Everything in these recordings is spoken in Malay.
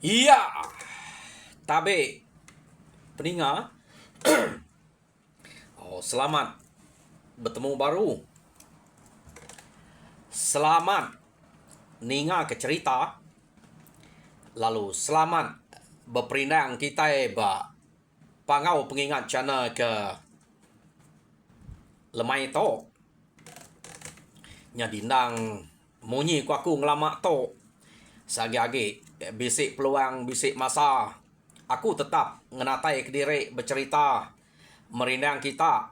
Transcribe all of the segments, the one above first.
Iya, tabe peninga. Selamat bertemu baru. Selamat ninga ke cerita. Lalu selamat berperindang kita ba pangau pengingat channel ke lemai to. Nya dindang munyi ku aku ngelamak to. Sagi-agi bisik peluang, bisik masa. Aku tetap ngenatai ke diri bercerita merindang kita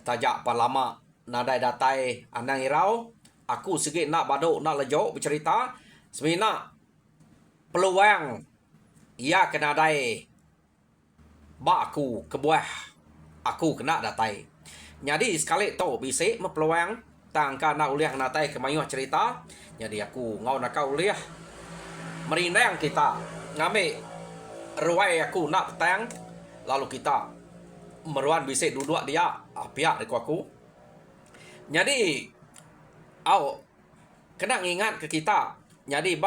tajak palama nadai datai anang irau. Aku sikit nak baduk nak lejok bercerita semina peluang ia kena dai ba aku kebuah aku kena datai. Jadi sekali tu bisik mepeluang tangka nak uliah natai kemayuh cerita. Jadi aku ngau nak uliah merindang kita ngambil ruai aku nak petang lalu kita meruan bisik duduk dia pihak dekat aku. Jadi kena ingat ke kita. Jadi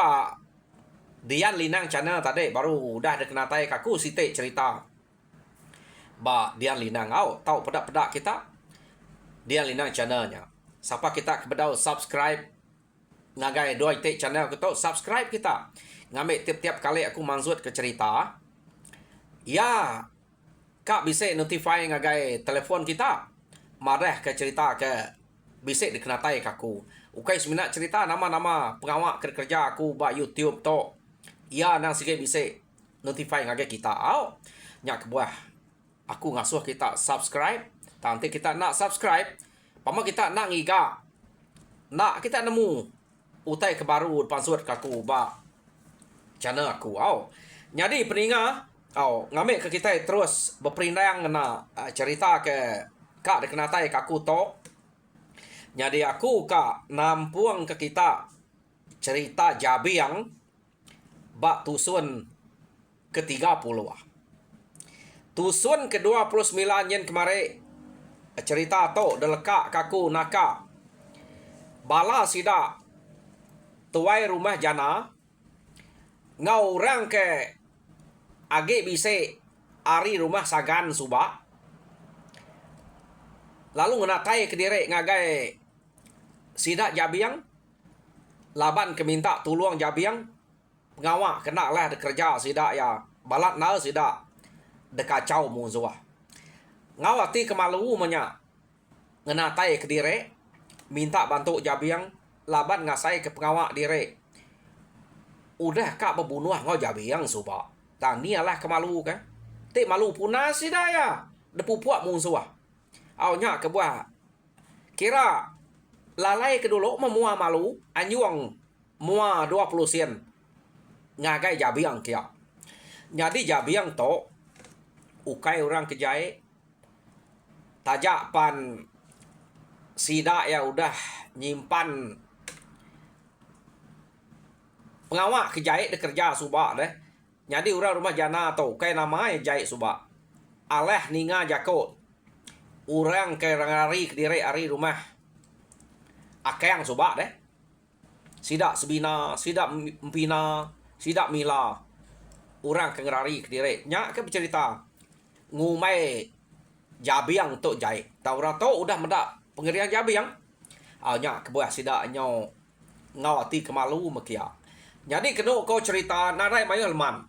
Dian Linang channel tadi baru dah ada kena tay aku sitik cerita Dian Linang tahu pedak-pedak kita Dian Linang channelnya. Siapa kita kebetul subscribe ngagai dua itik channel kita subscribe kita. Ngambil tiap-tiap kali aku mansut ke cerita. Ya, kak bisa notify ngagai telefon kita. Marah ke cerita ke bisa dikenatai aku. Ukai seminat cerita nama-nama pengawak kerja aku ba YouTube to. Ya nang sikit bisa notify ngagai kita. Nyak kebuah. Aku ngasuh kita subscribe. Nanti kita nak subscribe. Pama kita nak ngiga. Nak kita nemu utai kebaru pansut aku ba channel aku. Jadi peninga ngambil ke kita terus berperindang na cerita ke kak dekenatai aku to. Jadi aku kak nampuang ke kita cerita Jabiang bak tusun ke-30. Tusun ke-29 yang kemarin cerita to delekak kaku naka bala sida tuai rumah jana ngau orang ke age bise ari rumah sagan suba. Lalu ngenatai ke diri ngagai sidak Jabiang laban ke minta tolong Jabiang pengawak kena lah de kerja sidak ya balat na sidak de kacau muzua ngawati kemalu menya ngenatai ke diri minta bantu Jabiang laban ngasai ke pengawak diri udah kak berbunuh ngau Jabiang suba tani lah kemalu kan te malu punah sidak ya de pupuak muzua nya kebuah kira lalai ke dulu memua malu anyuang mua 20 sen ngagai Jabiang kia. Jadi Jabiang to ukai orang kejai tajak pan sida ya udah nyimpan pengawak kejai de kerja suba deh. Jadi orang rumah jana to ukai namanya jai suba aleh ninga jako orang ke rangari ke diri ari rumah akang suba deh. Sidak sebina, sidak mpina, sidak mila. Orang ke ngerari ke diri. Nyak ke bercerita. Ngumai Jabiang tu jai. Tahu orang tu udah mendak pengerian Jabiang. Nyak ke buah sidak nyo ngawati kemalu mekia. Jadi kena kau cerita narai mayu leman.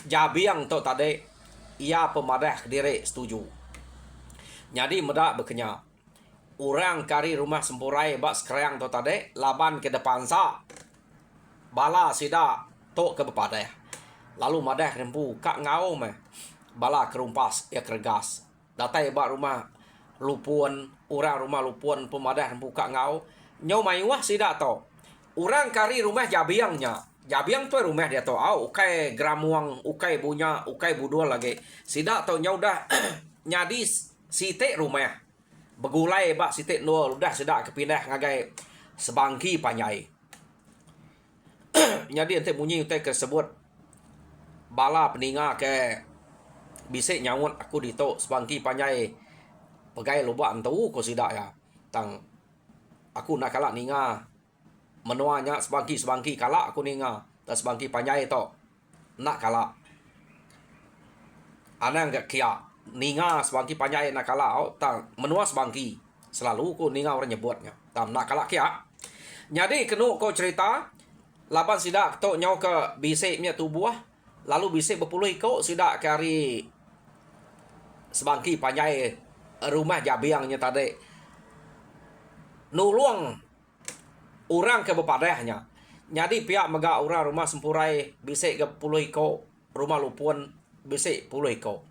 Jabiang tu tadi ia pemadah ke diri setuju. Jadi mendak berkenyak. Orang kari rumah sempurai bak sekerang tu tadi laban ke depan sa bala sida to ke bepadeh lalu madah rempu kak ngau meh bala kerumpas ya kergas datai bak rumah lupun orang rumah lupun pemadah rempu kak ngau nyau mayuah sida to orang kari rumah Jabiangnya Jabiang tu rumah dia to ukai gramuang ukai bunya ukai budul lagi sida to nyau dah nyadi site rumah begulai bak sitik nol udah sedak kepindah ngagai sebangki panyai. Jadi ente bunyi utai tersebut bala peninga ke bisik nyawut aku ditok sebangki panyai pegai lubak antu ko sidak ya tang aku nak kalak ninga menuanya sebangki kalak aku ninga dan sebangki panyai to nak kala anang gak kia ninga sebangki panjai nak kala tang menua sebangki selalu ku ninga orang nyebutnya tam nak kala kia. Jadi kenu ko cerita laban sidak tok nyau ke bisiknya tubuh lalu bisik berpuluh ikut sidak kari sebangki panjai rumah jabiangnya tadi nuluang orang ke bepadahnya. Jadi pihak megak orang rumah sempurai bisik ke puluh ikut rumah lupun bisik puluh ikut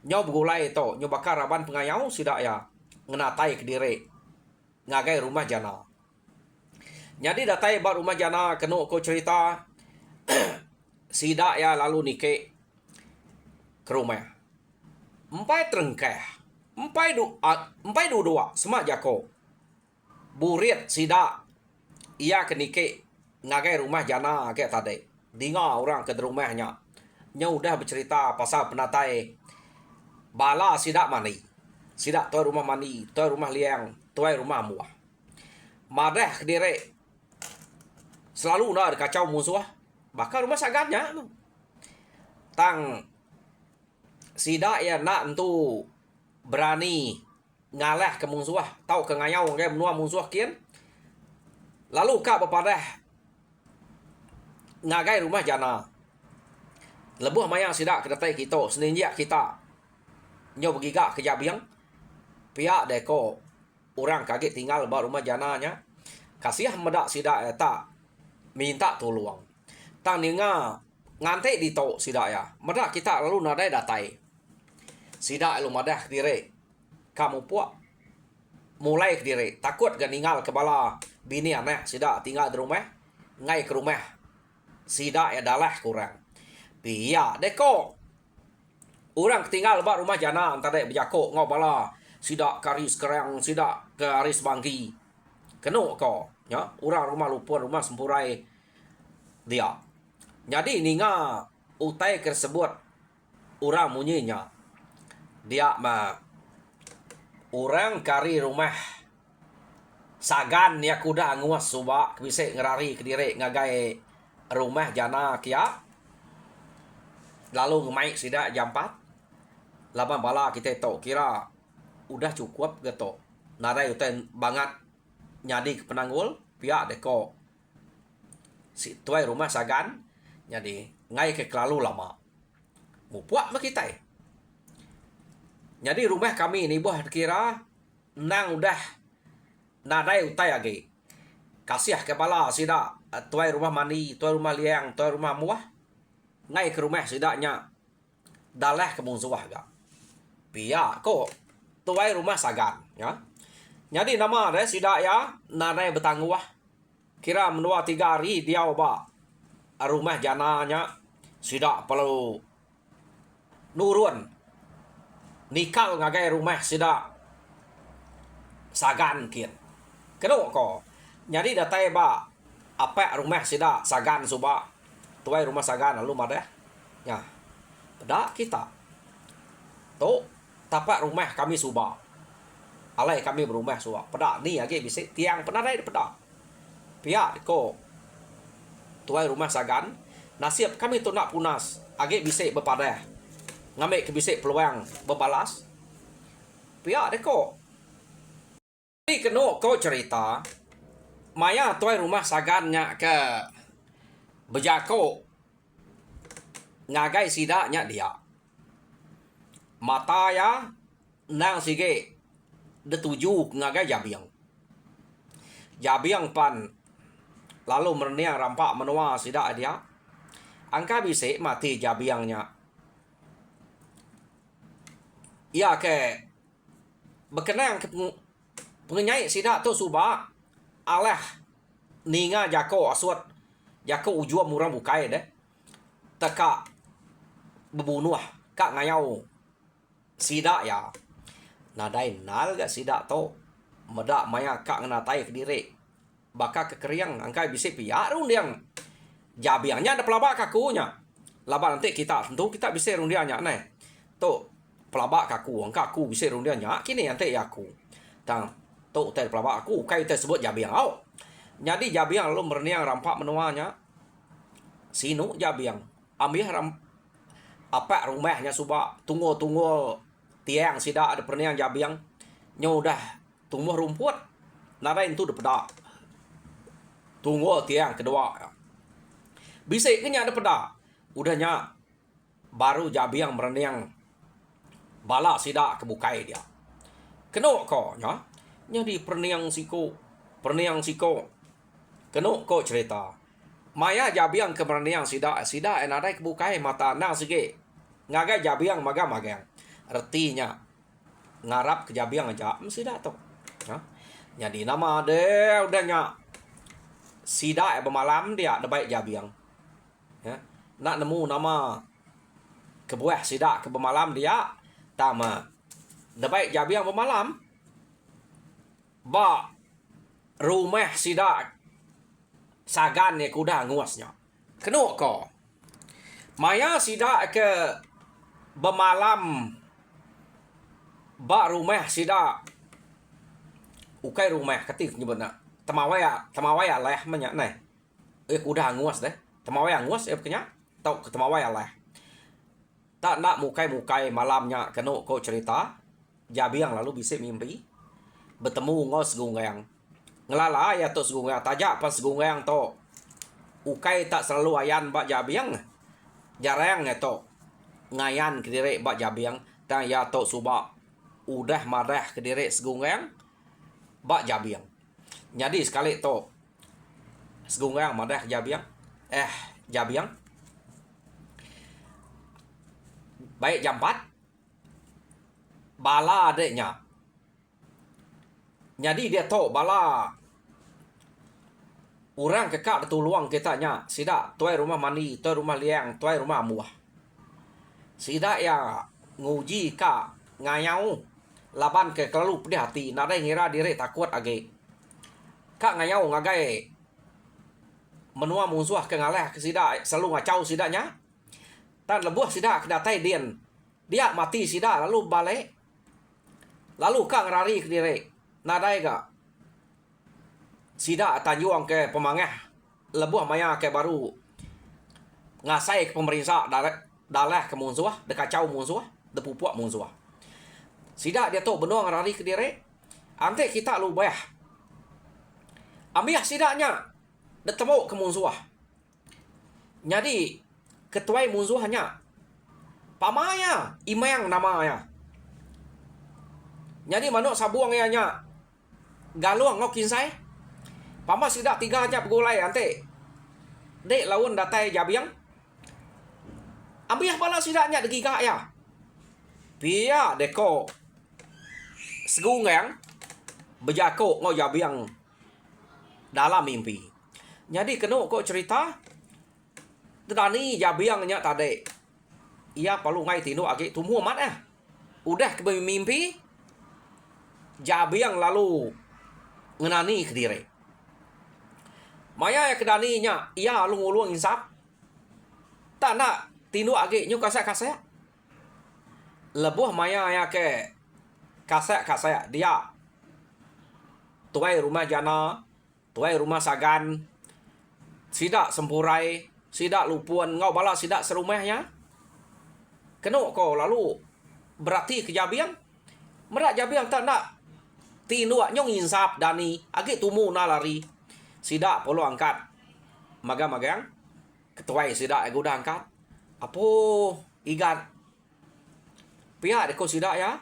nyau bergulai to nyau bakar raban pengayau sidak ya ngenatai ke diri ngagai rumah jana. Jadi datai bat rumah jana kenu ko cerita sidak ya lalu nike ke rumah empai terengkeh empai dua semak jako burit sidak ia ke nike ngagai rumah jana ke tadi dinga orang ke rumahnya nyau dah bercerita pasal penatai bala sidak mani sidak tuai rumah mani tuai rumah liang tuai rumah muah madah ke diri selalu nak kacau musuh bahkan rumah sagannya tang sidak ya nak entu berani ngalah ke musuh tahu ke ngayau ke menua musuh kian lalu kak bepadah ngagai rumah jana lebuh mayang sidak ke datai kita seninjak kita nyo bergigak ke jabiang pihak deko orang kaget tinggal ba rumah jananya kasih medak sidak tak minta tolong tang ninga ngante di to sidak ya medak kita lalu nadai datai sidak lu madah diri kamu puak mulai ke diri takut gak ninggal kepala bini anak sidak tinggal di rumah ngai ke rumah sidak ya dalah kurang pihak deko orang ketinggal ba rumah jana antara berjakok ngobala sidak karis kerang sidak ke aris bangki kenu ko ya orang rumah lupun rumah sempurai dia. Jadi ninga utai tersebut orang munyinya dia mah orang kari rumah sagan ya kuda nguas suba bisa ngerari ke diri ngagai rumah jana kia lalu ngemai sidak jam 4 laban bala kita tahu kira udah cukup gitu narai utai banget nyadi ke penanggul pihak deko si tuai rumah sagan jadi ngai ke kelalu lama mupuak mah kita jadi rumah kami ini buah kira nang udah nadai utai lagi kasih kepala sida tuai rumah mani tuai rumah liang tuai rumah muah ngai ke rumah sidaknya dalah ke musuh ga pia ko tuai rumah sagan ya jadi nama ada sidak ya nadai betangguh kira menua 3 hari dia ba rumah jananya sidak perlu nurun nikal ngagai rumah sidak sagan kian keno ko jadi datai ba apa rumah sidak sagan suba tuai rumah sagan lalu madah ya pada kita to tapak rumah kami suba alai kami berumah suba pada ni lagi bisa tiang pernah ada pada pihak ko tuai rumah sagan nasib kami tu nak punas age bisa berpadah ngambil ke bisa peluang berbalas pihak deko ni keno ko cerita maya tuai rumah sagannya ke bejako ngagai sidaknya dia mata ya nang sige detuju ngagai jabiang pan lalu merniang rampak menua sidak dia angka bisa mati jabiangnya ya ke berkenang ke pengenyai sidak tu subak alah ninga jako aswat jako ujua murang bukai deh teka bebunuh kak ngayau sidak ya nadai nal gak sidak to medak maya kak ngenatai ke diri baka kekeriang angkai bisa pihak rundiang jabiangnya ada pelabak kakunya laba nanti kita tentu kita bisa rundiannya nih to pelabak kaku angka aku bisa rundiannya kini nanti aku tang to teh pelabak aku kai tersebut jabiang jadi jabiang lalu merniang rampak menuanya sinu jabiang ambil apa rumahnya suba tunggu tiang sida ada perniang jabiang nyo udah tumbuh rumput narain tu depeda tunggu tiang kedua bisa kenya ada peda udahnya baru jabiang mereniang bala sida kebukai dia keno ko nya di perniang siko keno ko cerita maya jabiang ke mereniang sida enadai kebukai mata nang sige ngagai jabiang magang artinya ngarap ke jabiang aja mesti dah tu jadi nama de udahnya sida bermalam dia ada baik jabiang nak nemu nama kebuah sida ke bermalam dia tama ada baik jabiang bermalam ba rumah sida sagan ni kuda nguasnya keno ko maya sida ke bermalam ba rumah sida ukai rumah ketik nyebutna temawaya leh menya nai kuda nguas deh temawaya nguas kenya tau ke temawaya leh tak nak mukai malamnya keno ko cerita jabiang lalu bisa mimpi bertemu ngos gungang ngelala ya to segungang tajak pas segungang to ukai tak selalu ayan bak jabiang jarang to ngayan kediri bak jabiang dan ya to suba udah marah kediri segungang bak jabiang jadi sekali to segungang marah jabiang jabiang baik jam 4 bala adeknya jadi dia to bala orang kekak tuluang kitanya sida tuai rumah mandi tuai rumah liang tuai rumah muah sida ya nguji ka ngayau laban ke kelalu pedih hati nadai ngira diri takut age kak ngayau ngagai menua musuh ke ngaleh ke sida selalu ngacau sidanya tan lebuh sida kedatai dia mati sida lalu balik lalu kak ngerari ke diri nadai ga sida tanjuang ke pemangah lebuh maya ke baru ngasai ke pemerintah dalah ke musuh dekacau musuh depupuak musuh sida dia tu benuang rari ke diri ante kita lu bayah ambil sidanya detemu ke musuh jadi ketuai musuhnya pamaya imang namanya jadi manuk sabuang nya galuang ngokin saya pama sida 3 aja begulai ante dek lawan datai jabiang ambil bala sidanya degiga ya pia deko segungang bejako ngo jabiang dalam mimpi jadi keno kok cerita tadani jabiangnya tade ia palu ngai tino age tumu mat udah ke mimpi jabiang lalu ngenani ke diri maya ya kedaninya ia ulung insap tak nak tinu age nyu kasak lebuh maya ya ke kasak dia tuai rumah jana tuai rumah sagan sida sempurai sida lupuan ngau bala sida serumahnya keno ko lalu berarti kejabiang merak jabiang tak nak tinu nyong insap dani age tumu na lari sida polo angkat magang ketuai sida ego dah angkat apo igat pihak deko sida ya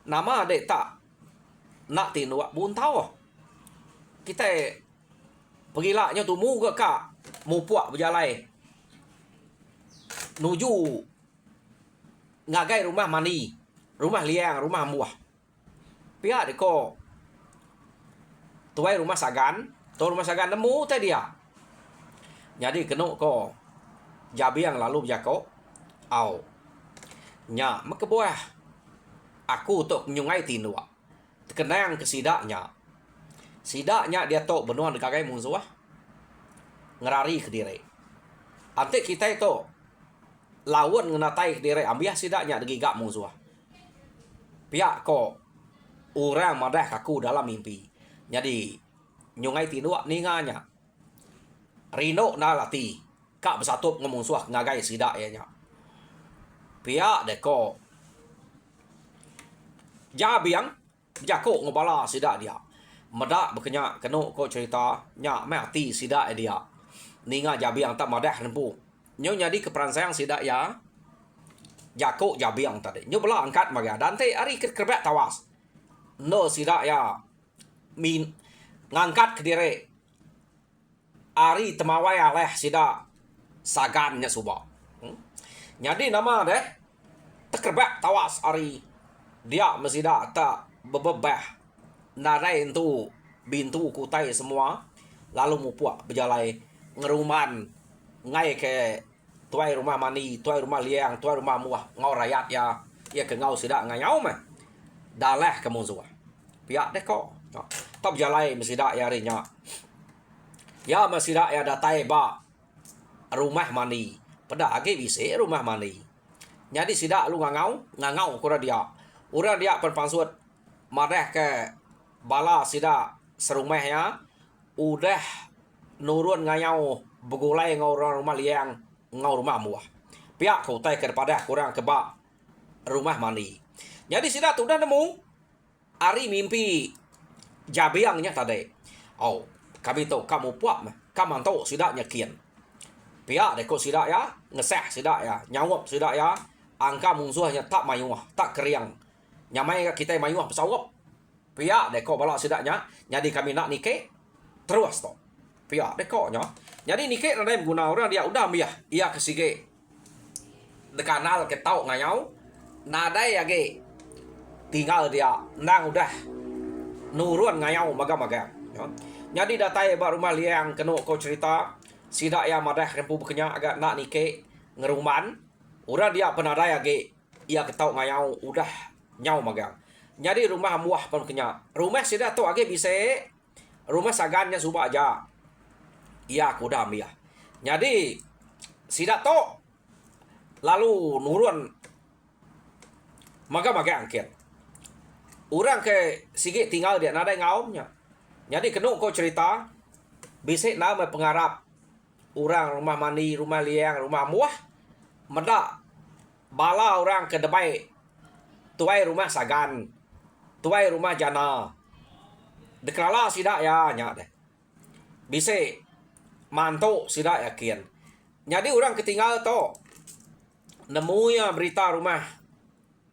nama dek tak nak tinu bun tahu kita pergilah nya tumu ke kak mupuak berjalai nuju ngagai rumah mani rumah liang rumah muah pihak deko tuai rumah sagan rumah sagan nemu tadi dia jadi keno ko jabiang lalu jako au nya makebuah aku tok nyungai tinu kenang ke sidanya dia tok benuan dekagai musuh ngerari ke diri ante kita itu lawan ngenatai ke diri ambil sidanya degigak musuh pihak ko orang madah kaku dalam mimpi jadi nyungai tinu ninganya rino na lati kak bersatup ngomong suah ngagai sidak ya nya. Pihak deko jabiang jako ngobala sidak dia. Medak berkenyak keno ko cerita nya mati sidak dia. Ninga jabiang tak madah nempu. Nyo jadi keperansayang sidak ya. Jako jabiang tadi. Nyo bela angkat maga dante ari kerbet tawas. No sidak ya min ngangkat ke diri ari temawai aleh sida sagannya suba. Jadi nama deh tekerbek tawas ari dia mesida tak bebebah narai itu bintu kutai semua lalu mupuak berjalai ngeruman ngai ke tuai rumah mani tuai rumah liang tuai rumah muah ngau rakyat ya ke ngau sida ngayau mah daleh ke musuh pihak deh kok tak berjalai mesida ya rinya ya mesida ya datai ba rumah mani pada age bise rumah mani jadi sida lu ngangau kura dia ura dia perpansut mareh ke bala sida serumahnya udah nurun ngayau begulai ngau rumah liang ngau rumah muah pihak kau tai kepada kurang keba rumah mani jadi sida tu dah nemu ari mimpi jabiangnya tadi oh kami tahu kamu puak mah kamu tahu sida nyakian pihak deko sida ya ngeseh sida ya nyawap sida ya angka musuhnya tak mayuah tak keriang nyamai kita mayuah pesawap pihak deko bala sidaknya jadi kami nak nike terus to pihak deko nya jadi nike ada guna orang dia udah miah ia kesige de kanal ke tau ngayau nadai age tinggal dia nang udah nurun ngayau maga-maga jadi datai ba rumah liang keno ko cerita sidak ya madah rempu bekenya agak nak nike ngeruman ura dia penadai age ia ketau ngayau udah nyau magang jadi rumah muah pun kenya rumah sidak tu age bisa rumah sagannya subak aja ia kuda mia jadi sidak tu lalu nurun maga-maga angkir orang ke sige tinggal dia nadai ngaumnya jadi kena kau cerita bisa nama pengarap orang rumah mani rumah liang rumah muah medak bala orang ke debai tuai rumah sagan tuai rumah jana dekrala sidak ya nya deh bisa mantu sidak yakin jadi orang ketinggal to nemunya berita rumah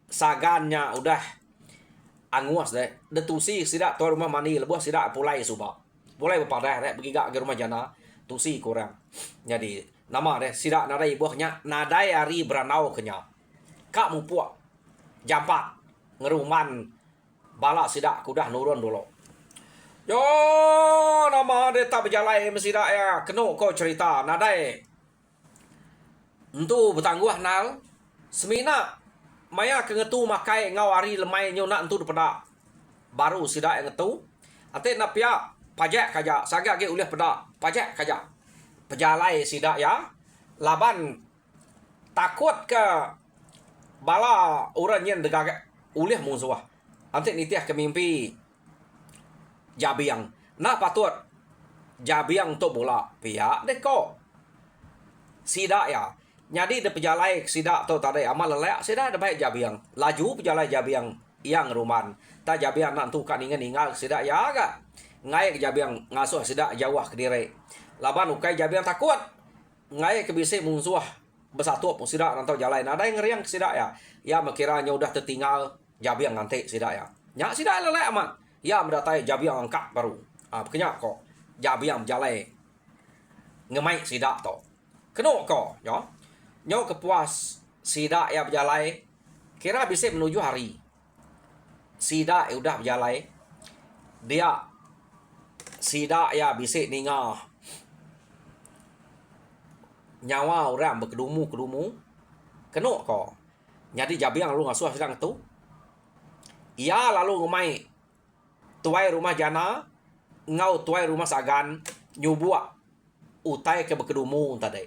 sagannya udah anguas deh detusi sidak tuai rumah mani lebuh sidak pulai suba pulai bepadah deh pergi ke rumah jana tusi kurang jadi nama deh sidak nadai buahnya nadai ari beranau kenya kak mupuak jampat ngeruman bala sidak kudah nurun dulu yo nama deh tak berjalai mesidak ya keno kau cerita nadai entu betangguh nal semina maya ke ngetu makai ngau ari lemai nyona entu depada baru sidak yang ngetu ate napia pajak kaja sagak ge ulih peda pajak kaja pejalai sidak ya laban takut ke bala orang yang degag ulih musuh ante nitiah ke mimpi jabiang na patut jabiang to bola pihak deko sidak ya jadi de pejalai sidak to tadi amal lelak sidak de baik jabiang laju pejalai jabiang yang ruman ta jabiang nak tu kan ingal sidak ya agak ngai ke jabiang ngasuh sidak jawah ke diri laban ukai jabiang takut ngai ke bisi musuh bersatu pun sidak nantau jalan ada yang ngeriang sidak ya makiranya udah tertinggal jabiang nanti sidak ya nya sidak lelek amat ya mendatai jabiang angkat baru bekenya kok jabiang jalai ngemai sidak to keno ko nyo kepuas sidak ya berjalai kira bisa menuju hari sidak udah berjalai dia sidak ya bisa ninga nyawa orang berkedumu kena ko jadi jabiang lu ngasuh sedang tu ia lalu ngemai tuai rumah jana ngau tuai rumah sagan nyubua utai ke berkedumu tadi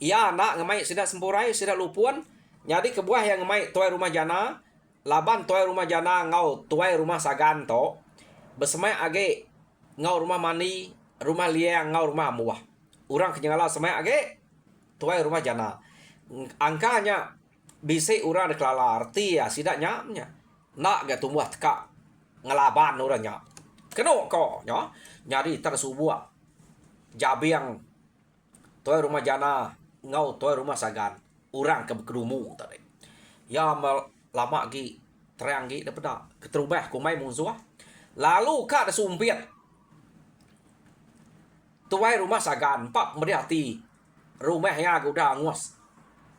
ia nak ngemai sidak sempurai sidak lupuan jadi kebuah yang ngemai tuai rumah jana laban tuai rumah jana ngau tuai rumah sagan to bersemai age ngau rumah mani rumah liang ngau rumah muah orang kenyala semai age tuai rumah jana. Angkanya bisik orang deklala arti ya sidaknya nya. Nak ga tumbuh teka ngelaban orangnya. Keno ko nya nyari tersubuh. Jabiang tuai rumah jana ngau tuai rumah sagan. Orang ke kerumu tadi. Ya lama gi terang gi daripada keterubah kumai musuh. Lalu kak ada sumpiat. Tuai rumah sagan pak meriati. Rumahnya aku udah nguas.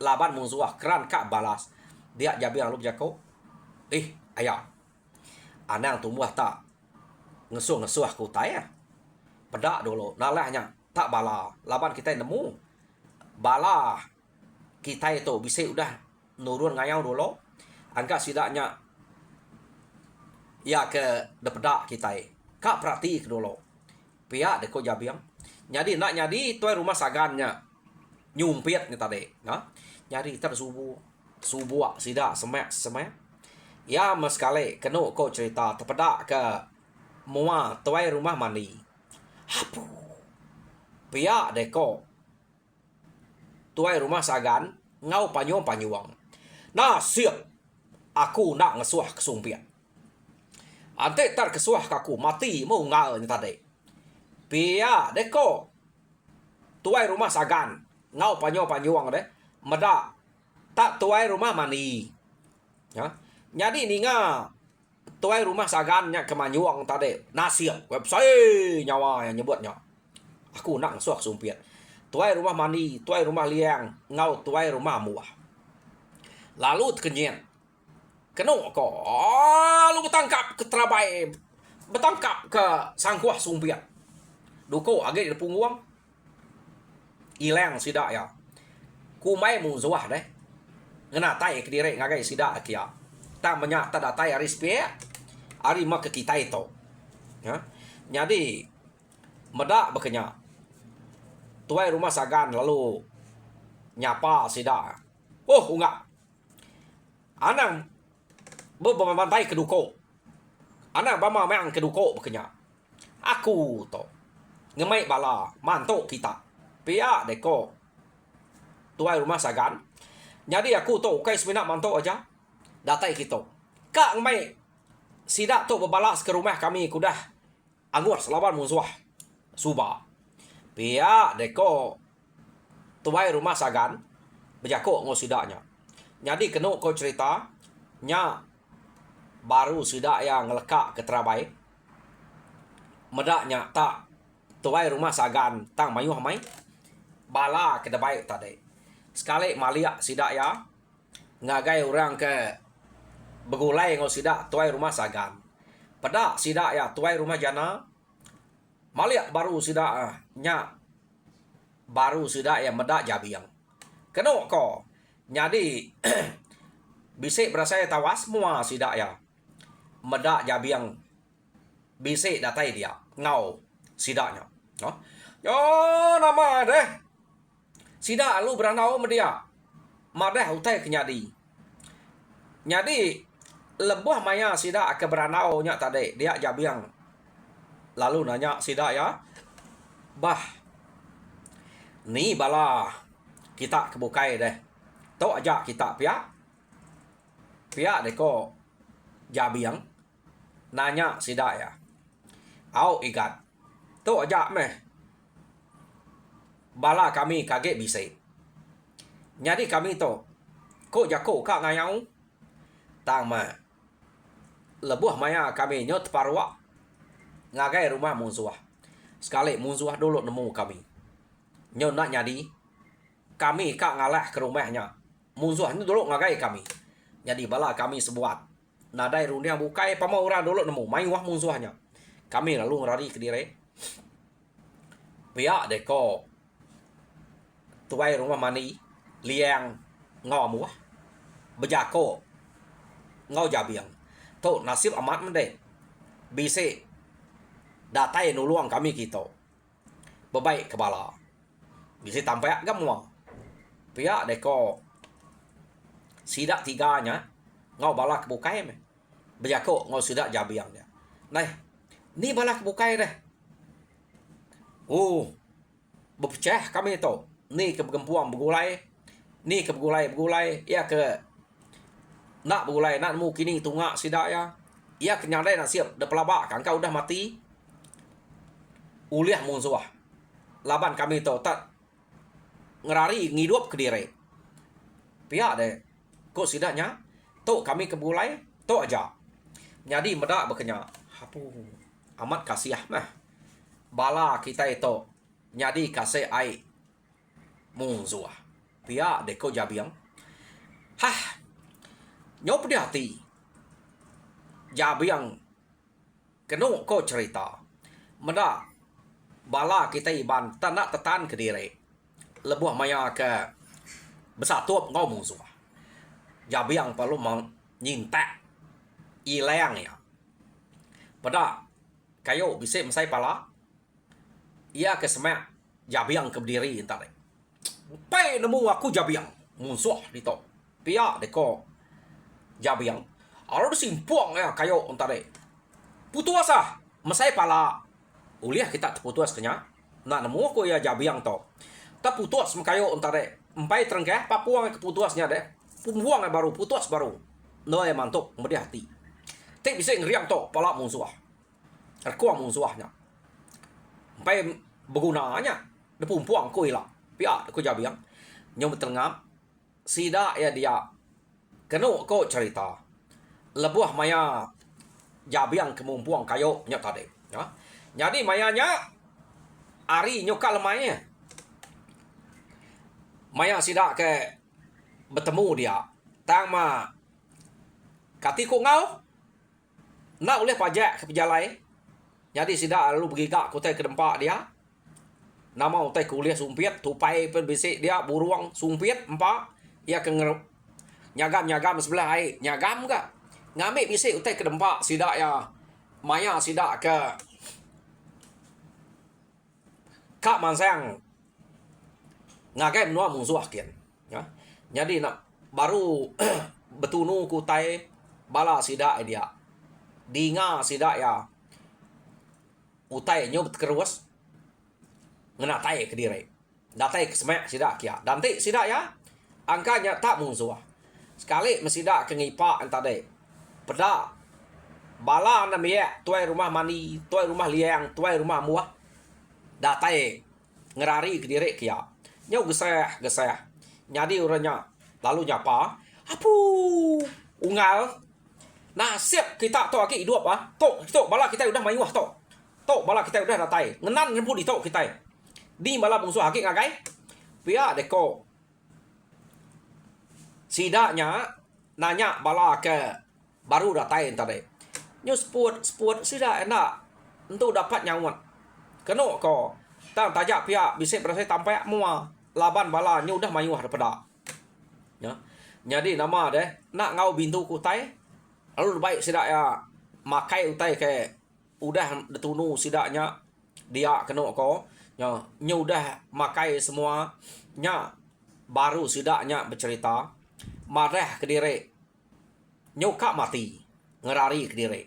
Laban musuh keran kak balas. Dia jabiang lu jako. Ayah. Anang tumbuh tak ngesuh aku tanya. Pedak dulu. Nalahnya tak bala. Laban kita nemu. Bala kita itu bisa udah nurun ngayau dulu. Angka sidaknya ya ke depedak kita. Kak perhati ke dulu. Pihak deko jabiang. Jadi nak nyadi tuai rumah sagannya nyumpit ni tadi. Nah, nyari tersubuh sidak semek. Ya meskali kena ko cerita terpedak ke mua tuai rumah mandi. Hapu. Pihak deko tuai rumah sagan ngau panyuang. Nah siap. Aku nak ngesuah kesumpian. Ante tar kesuah kaku mati mau ngal ni tadi. Pia deko tuai rumah sagan ngau panyuang deh. Meda tak tuai rumah mani. Ya. Jadi ninga tuai rumah sagannya kemanyuang tadi. Nasib website nyawa yang nyebutnya. Aku nak ngesuah kesumpian. Tuai rumah mani, tuai rumah liang, ngau tuai rumah muah. Lalu terkenyang. Keno ko. Lu bertangkap ke terabai. Bertangkap ke sangkuah sumpian. Duko agak di pungguang. Ilang sidak ya. Kumai muzuah deh. Ngena tai ke diri ngagai sidak kia. Tak menyak tak datai aris pia. Ari mak ke kita itu. Ya. Jadi medak berkenyak. Tuai rumah sagan lalu nyapa sidak. Oh enggak. Anang berbantai ke duko. Anang bama memang ke duko berkenyak. Aku to. Ngemai bala mantok kita. Pia deko. Tuai rumah sagan. Jadi aku to kai sebenak mantok aja. Datai kita. Kak ngemai sidak to berbalas ke rumah kami kudah. Anggur selawan musuh. Suba. Pia deko tuai rumah sagan berjakok ngau sidaknya. Jadi kena kau cerita nya baru sidak yang ngelekak ke terabai. Medaknya tak tuai rumah sagan tang mayuh mai bala ke debai tadi. Sekali maliak sidak ya ngagai orang ke begulai ngau sidak tuai rumah sagan. Pedak sidak ya tuai rumah jana maliak baru sidak nya baru sidak yang medak jabiang. Kena ko jadi bisik berasa tawas semua sidak ya. Medak jabiang bisik datai dia ngau sidaknya. No? Yo nama deh. Sidak lu beranau media. Madah utai kenyadi. Jadi lebuh maya sidak ke beranau nya tadi dia jabiang. Lalu nanya sidak ya. Bah. Ni bala kita kebukai deh. Tok aja kita pihak. Pihak deko jabiang. Nanya sidak ya. Au ikat. Tok aja meh. Bala kami kaget bisik. Jadi kami to. Kok jako kak ngayau. Tang ma. Lebuh maya kami nyot parwa. Ngagai rumah musuh. Sekali musuh dulu nemu kami. Nyon nak nyadi. Kami kak ngalah ke rumahnya. Musuh ini dulu ngagai kami. Jadi bala kami sebuat. Nadai runia bukai pamaura dulu nemu. Mayuah musuhnya. Kami lalu ngerari ke diri. Pihak deko. Tuai rumah mani. Liang. Ngau muah. Bejako. Ngau jabiang. Tu nasib amat mendek. Bisik. Datai nuluang kami kita. Bebaik kepala. Bisa tampak gamua. Pihak deko sidak tiganya ngau balak bukai me. Bejako ngau sidak jabiang dia. Nah, ni balak bukai deh. Berpecah kami tu. ni ke bergempuang bergulai, ni ke bergulai, ia ke nak bergulai, nak nemu kini tungak sidak ya. Ia kenyadai nak siap, dah pelabak, kau udah mati. Uliah musuh. Laban kami tu tak ngerari ngidup ke diri. Pihak deh, kok sidaknya, tu kami ke bergulai, tu aja. Jadi medak berkenya, hapu amat kasih mah. Bala kita itu, jadi kasih ai musuh. Pihak deh kok jabiang. Hah, nyop di hati. Jabiang kenu ko cerita. Meda bala kita iban tanak tetan ke diri. Lebuh maya ke besatup ngau musuh. Jabiang perlu menyintak ilang ya. Pada kayo bisa mesai pala. Ia ke semak jabiang ke berdiri entar. Pai nemu aku jabiang musuh dito. Pia deko jabiang. Alo simpuang ya kayo ontare. Putus ah, mesai pala. Uliah kita terputus kenya. Nak nemu ko ya jabiang to. Ta putus mekayo ontare. Empai terengkeh papuang keputusnya deh. Pumbuang baru putus baru. No ya mantuk medi hati. Tek bisa ngeriang to pala musuh. Erkuang musuhnya. Empai bergunanya. De pumpuang ko ila. Pia ko jabiang. Nyom terngam. Sida ya dia. Kenu ko cerita. Lebuah maya jabiang kemumpuang kayo nya tadi ya. Jadi mayanya ari nyoka lemainya. Maya sidak ke bertemu dia. Tang ma kati ko ngau. Nak oleh pajak ke pejalai. Jadi sidak lalu bergigak kutai ke dempak dia. Nama utai kuliah sumpiat tupai pen bisik dia buruang sumpiat empak. Ia ke nyagam sebelah air. Nyagam ke? Ngambil bisik utai ke dempak sidak ya. Maya sidak ke Kak Mansang ngagai menua musuh kian. Ya. Jadi nak baru betunu kutai bala sidak dia. Dinga sidak ya. Utai nyob keruas. Ngenatai ke diri. Datai ke semak sidak kia. Dantik sidak ya. Angkanya tak musuh. Sekali mesidak ke ngipak entade. Pada bala na miya tuai rumah mani, tuai rumah liang, tuai rumah muah. Datai ngerari ke diri kia. Nyau geseh. Nyadi uranya lalu nyapa. Apu ungal. Nasib kita to aki hidup ah. To bala kita udah mayuah to. To bala kita udah datai. Ngenan nyempu di to kita. Di bala musuh aki ngagai. Pia deko. Sidaknya nanya bala ke baru datai tadi. Nyo sport sida enak untuk dapat nyawat. Keno ko tang tajak pihak bisa berasa tampak mua laban bala nyo udah mayuah daripada. Ya. Jadi nama deh nak ngau bintu kutai lalu baik sida ya makai utai ke udah detunu sidaknya dia keno ko ya nyo udah makai semua nya baru sidaknya bercerita marah ke diri nyoka mati ngerari ke diri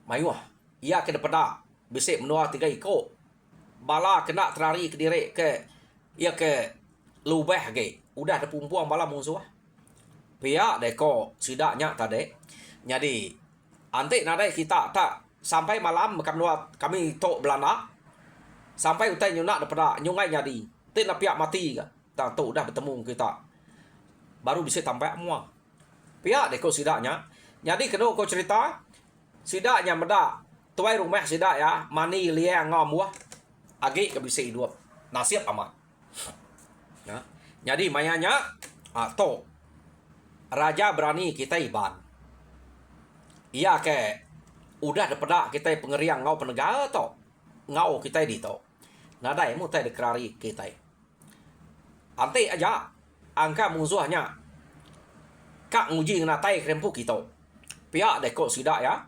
mayuah ia ke depada bisik menua 3 ikut bala kena terari ke diri ke ia ke lubah ke udah ada pumpuang bala musuh pihak deko sidaknya tadi jadi antik nadai kita tak sampai malam kami tok Belanda sampai utai nyunak depada nyungai jadi tin pihak mati ke tak tu udah bertemu kita baru bisa tampak mua pihak deko sidaknya. Jadi kena kau cerita sidaknya meda tuai rumah sidak ya mani liang ngomua agi ke bisa hidup nasib amat. Ya. Jadi mayanya to raja berani kita iban. Iya ke udah daripada kita pengeriang ngau penegara to ngau kita di to. Nadai mu tai dekrari kita. Ante aja angka musuhnya Kak nguji ngenatai krempu kita. Pihak deko sidak ya.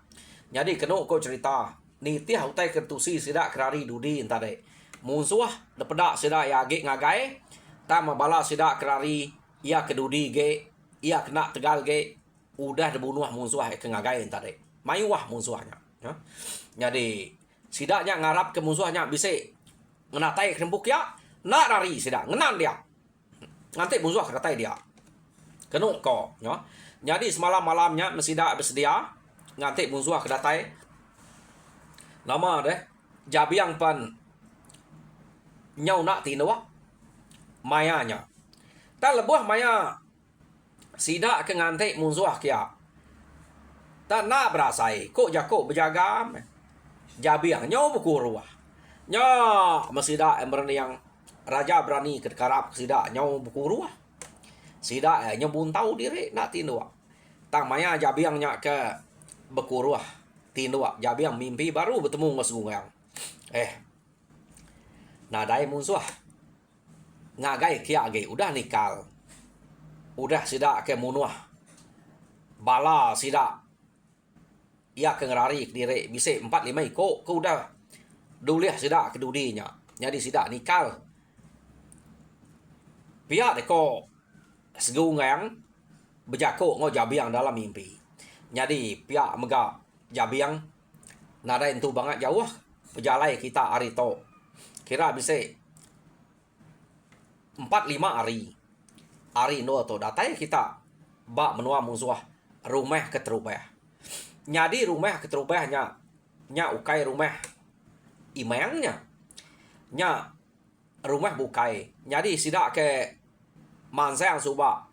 Jadi kena kau cerita. Ni tiah utai kertusi sidak kerari dudi entade. Musuh daripada sidak ya agik ngagai. Tama bala sidak kerari. Ia kedudi ge. Ia kena tegal ge. Udah dibunuh musuh ke ngagai entade. Mayuah musuhnya. Ya. Jadi sidaknya ngarap ke musuhnya bisa ngenatai krempu ya. nak lari sida ngenan dia nanti musuh kata dia kenu ko nyo jadi semalam malamnya mesida bersedia nanti musuh kedatai nama deh jabiang pan nyau nak tinwa mayanya ta lebuh maya sida ke ngante musuh kia ta nak berasai kok jako berjaga jabiang nyau bukuruah nya mesida emberni yang raja berani kekarap sida nyau bukuruah sida nya buntau diri nak tinwa tang maya jabiangnya ke bekuruah tinwa jabiang mimpi baru bertemu ngesungang nadai musuh ngagai kia age udah nikal udah sida ke munuah bala sida ia ke ngerari diri bisa 4-5 iko ke udah dulih sida ke dudinya jadi sida nikal pihak deko segungang berjako ngo jabiang dalam mimpi jadi pihak mega jabiang nada itu banget jauh berjalai kita hari to kira bisa 4-5 hari no to datai kita bak menua musuh rumah keterubah jadi rumah keterubahnya nya ukai rumah imangnya nya rumah bukai jadi sidak ke mansang suba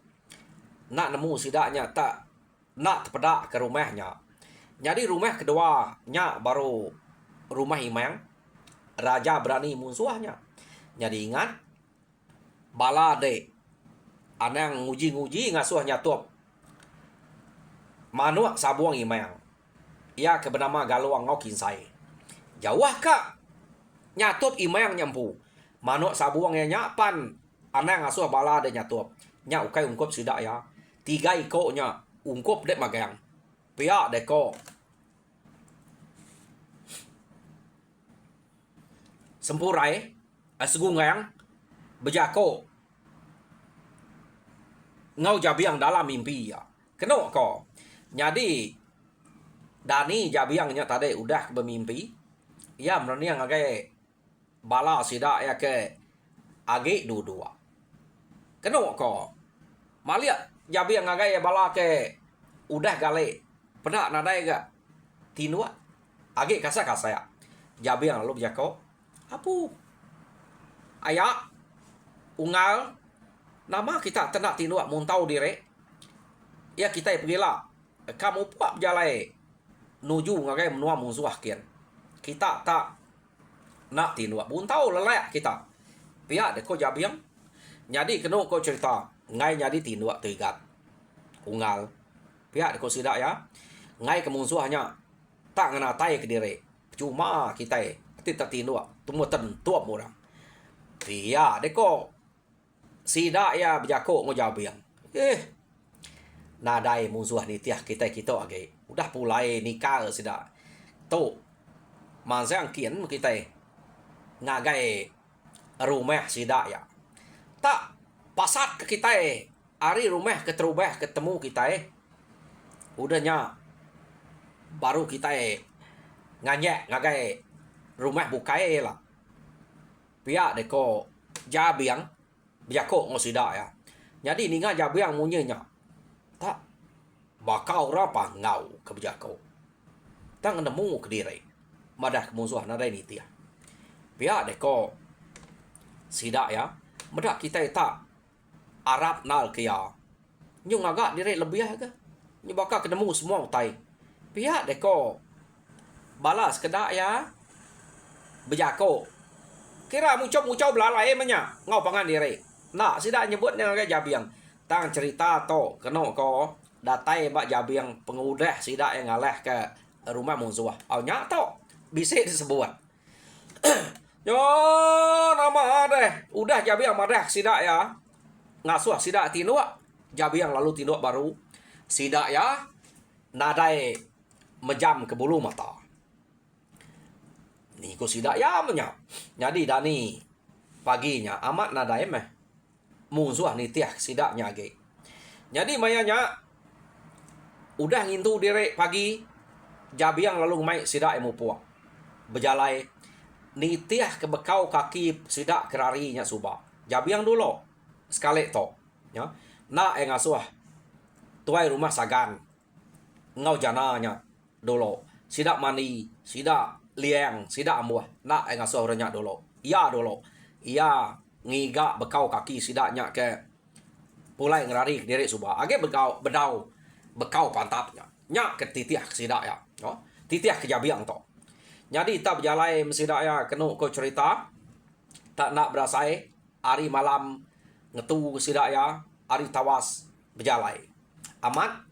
nak nemu sidaknya tak nak terpedak ke rumahnya jadi rumah kedua nya baru rumah imang raja berani musuhnya jadi ingat bala de anang nguji-nguji ngasuhnya tuap manuak sabuang imang ia ke bernama galuang ngokin sai jauh kak nyatup imang nyampu manuk sabuang yang nyapan anang ngasuh bala de nyatup nya ukai ungkop sidak ya 3 iko nya ungkop dek magang pihak deko sempurai segungang bejako ngau jabiang dalam mimpi ya keno ko jadi dani jabiangnya tadi udah bermimpi ya mereniang agai bala sida ya ke age dua keno ko malia jabiang agai bala ke udah gale pernah nadai ga tinua age kasa ya jabiang lalu jako apu ayak ungal nama kita tenak tinua muntau dire ya kita pergilah kamu puak jalai nuju ngagai menua musuh kian kita tak nak tinua muntau lelek kita pihak deko jabiang jadi kena ko cerita ngai jadi tinua terigat ungal pihak deko sidak ya ngai ke musuhnya tak ngena tai ke dire cuma kita tidak tinua temu tentu orang dia deko sida ya berjako ngo jabiang nadai musuh ni tiah kita age udah pulai nikah sida to mansang kian kita ngagai rumah sida ya tak pasat ke kita hari rumah keterubah ketemu kita udahnya baru kita nganyek ngagai rumah bukai lah pihak deko jabiang berjako ngo sida ya jadi ninga jabiang munyenya tak bakau rapa ngau ke berjako tak nemu ke diri madah musuh nadai ni tia pihak deko sida ya madah kita tak Arab nal ke ya nyung agak diri lebih agak nyu bakal ketemu semua utai pihak deko balas kedak ya berjako kira muncau belalai menya ngau pangan diri nak sida nyebutnya ke jabiang tang cerita to keno ko datai bak jabiang pengudah sida yang ngaleh ke rumah musuh au nya to bisa disebut yo nama deh udah jabiang madah sida ya ngasuh sida tinua jabiang lalu tinua baru sida ya nadai mejam ke bulu mata ni ko sida ya menya jadi dani paginya amat nadai meh musuh ni tiah sida nyage jadi mayanya udah ngintu diri pagi jabiang lalu mai sida emu puak berjalai nitiah ke bekau kaki sidak kerarinya subak. Jabiang dulu. Sekali to. Ya. Na ngasuh. Tuai rumah sagan. Ngau jananya dulu. Sidak mani, sidak liang, sidak amuah. Na ngasuh orangnya dulu. Ia dulu. Ia ngiga bekau kaki sidaknya ke pulai ngerari diri subak. Age bekau pantapnya. Nya ke titiah sidak ya. No? Titiah ke jabiang to. Jadi tak berjalai mesidak ya kenu ko cerita. Tak nak berasai hari malam ngetu sidak ya, hari tawas berjalai. Amat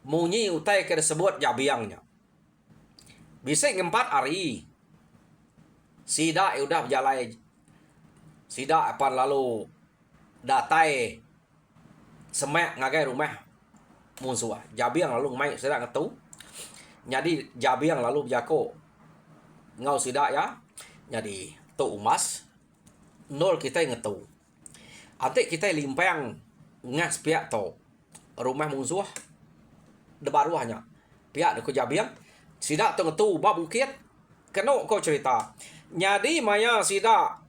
munyi utai ke disebut jabiangnya. Bisa ngempat hari. Sidak udah berjalai. Sidak apa lalu datai semek ngagai rumah musuh. Jabiang lalu mai sidak ngetu. Jadi jabiang lalu berjako ngau sidak ya. Jadi tu umas nol kita ngetu. Ate kita limpang ngas pihak to rumah musuh debaruahnya. Pihak de ko jabiang sidak tu ngetu ba bukit keno ko cerita. Jadi maya sidak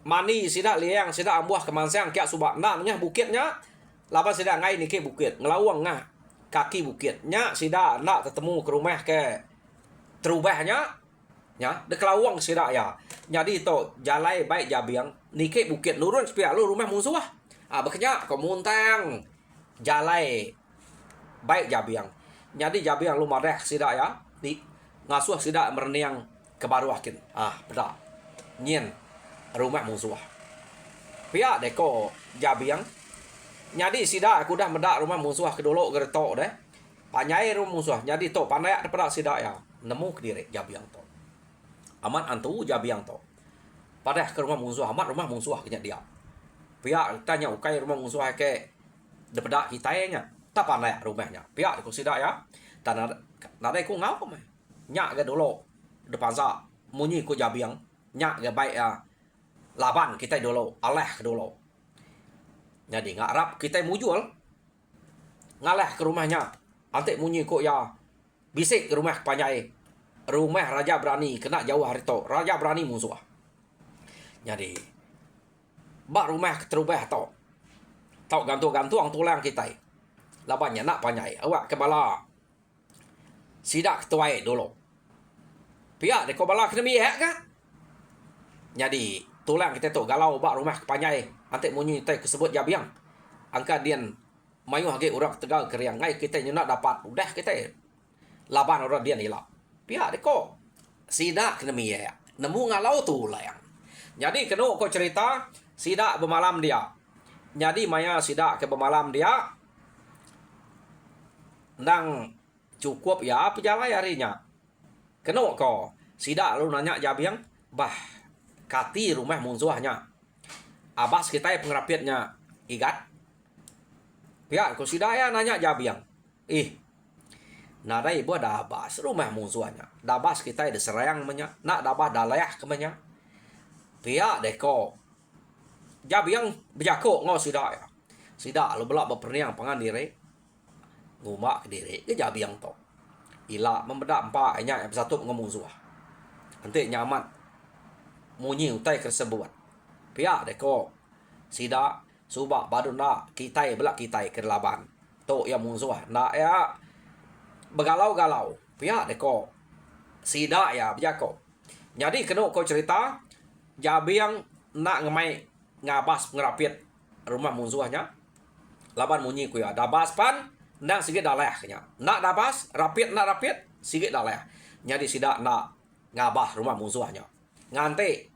mani sidak liang sidak ambuah kemansang kyak subak na bukitnya laban sidak ngai ni ke bukit ngelawang ngah kaki bukitnya sidak nak ketemu ke rumah ke terubahnya ya de kelawang sidak ya. Jadi to jalai baik jabiang nike bukit nurun sepia lu rumah musuh bekenya komuntang jalai baik jabiang. Jadi jabiang lu marah sidak ya di ngasuh sidak mereniang kebaruakin beda nyen rumah musuh pia deko jabiang. Jadi sidak aku dah medak rumah musuh kedolo gertok deh panyai rumah musuh. Jadi to pandai daripada sidak ya nemu ke diri jabiang to amat antu jabiang to pada ke rumah musuh amat rumah musuh kenya dia pihak tanya ukai rumah musuh ke daripada kita nya tak pandai rumahnya pihak ku sidak ya tanah nade ku ngau mah nyak ke dulu depan sa munyi ku jabiang nyak ke baik ya laban kita dulu aleh ke dulu. Jadi ngarap kita mujul ngalah ke rumahnya ante munyi ku ya bisik ke rumah panyai rumah raja berani kena jauh hari to raja berani musuh. Jadi bak rumah terubah to tau gantung-gantung tulang kita labannya nak panyai awak ke bala sidak tuai dulu pihak de ko bala kena miak ka. Jadi tulang kita tu galau bak rumah panyai ante munyi tai kesebut jabiang angka dian mayu hage urang tegal keriang ngai kita nyuna dapat udah kita laban orang dian hilap pihak deko sidak kena miya nemu ngalau tu layang. Jadi kena ko cerita sidak bermalam dia. Jadi maya sidak ke bermalam dia nang cukup ya pejalai harinya. Kena ko sidak lu nanya jabiang bah kati rumah musuhnya abas kita pengerapiatnya igat pihak ko sidak ya nanya jabiang nadai buat dabas rumah musuhnya dabas kita ada serang menya nak dabas dalayah kemenya pihak deko jabiang berjako ngau sidak ya sidak lu belak berperniang pangan diri ngumak ke diri ke jabiang to ila membedak empat nya satu ngomong musuh nanti nyaman munyi utai tersebut pihak deko sidak subak baduna kita belak kita ke laban to yang musuh nak ya begalau-galau pihak deko sidak ya berjako. Jadi kena ko cerita jabiang nak ngemai ngabas ngerapiat rumah musuhnya laban munyi ku ya dabas pan nak sikit dalah kenya nak dabas rapiat nak rapiat sikit dalah. Jadi sidak nak ngabah rumah musuhnya ngante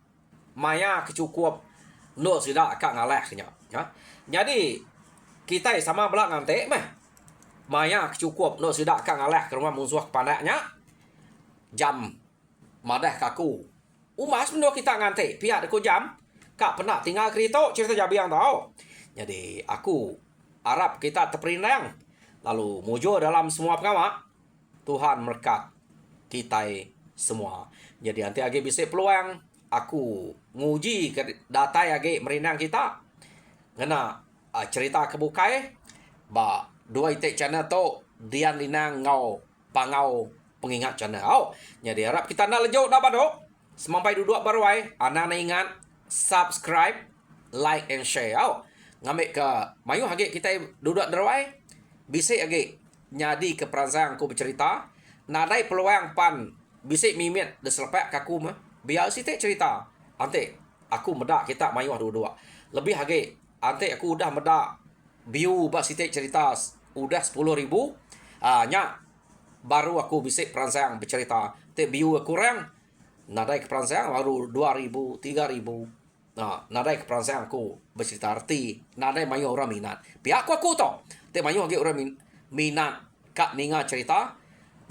maya kecukup no sidak kak ngalah kenya ya. Jadi kita sama belak ngante mah maya cukup no sidak kang ngalah ke rumah musuh pandaknya jam madah kaku umas mendo kita ngante pihak deku jam kak pernah tinggal kerito cerita jabiang tau. Jadi aku harap kita terperinang lalu mujur dalam semua pengamak Tuhan berkat kita semua. Jadi nanti agi bisa peluang aku nguji ke data agi merinang kita ngena cerita kebukai ba dua itik channel to dian linang ngau pangau pengingat channel. Jadi harap kita nak lejok dapat dok Semampai duduk baru ai, anak ingat subscribe, like and share. Au. Ngambil ke mayu hage kita duduk derai. Bisik hage nyadi ke peransang aku bercerita. Nadai peluang pan bisik mimit de selepak kaku mah. Biar sitik cerita. Ante aku medak kita mayu dua-dua. Lebih hage ante aku udah medak view ba sitik cerita udah 10.000. Nya baru aku bisik peransang bercerita. Te view kurang. Nadai ke peransang baru 2.000, 3.000. Nah, nadai ke peransang aku bercerita arti. Nadai mayu orang minat. Pihak aku to. Te mayu hage orang minat kak ninga cerita.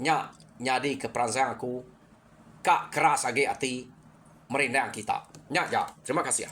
Nya nyadi ke peransang aku kak keras hage hati merendang kita. Nya ja. Terima kasih ya.